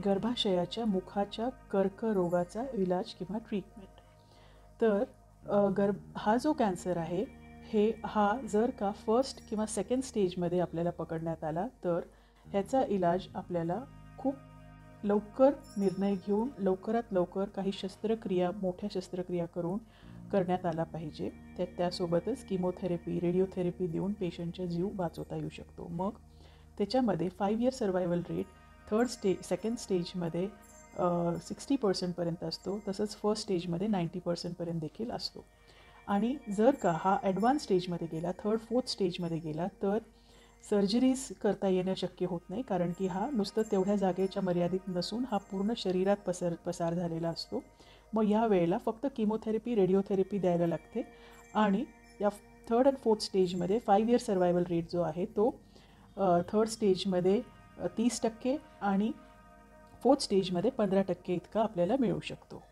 गर्भाशयाच्या मुखाच्या कर्करोगाचा इलाज किंवा ट्रीटमेंट. तर हा जो कॅन्सर आहे हा जर का फर्स्ट किंवा सेकंड स्टेजमध्ये आपल्याला पकडण्यात आला तर ह्याचा इलाज आपल्याला खूप लवकर निर्णय घेऊन लवकरात लवकर काही शस्त्रक्रिया, मोठ्या शस्त्रक्रिया करण्यात आला पाहिजे. त्यासोबतच किमोथेरपी, रेडिओथेरपी देऊन पेशंटचा जीव वाचवता येऊ शकतो. मग त्याच्यामध्ये 5 इयर सर्वायवल रेट सेकंड स्टेजमध्ये 60% असतो, तसंच फर्स्ट स्टेजमध्ये 90% देखील असतो. आणि जर का हा ॲडव्हान्स स्टेजमध्ये गेला, 3rd 4th स्टेजमध्ये गेला तर सर्जरीज करता येणं शक्य होत नाही, कारण की हा नुसतं तेवढ्या जागेच्या मर्यादित नसून हा पूर्ण शरीरात पसार झालेला असतो. मग या वेळेला फक्त किमोथेरपी, रेडिओथेरपी द्यायला लागते. आणि या 3rd and 4th स्टेजमध्ये 5 इयर सर्वायवल रेट जो आहे तो 3rd स्टेजमध्ये 30% आणि 4th स्टेजमध्ये 15% इतका आपल्याला मिळू शकतो.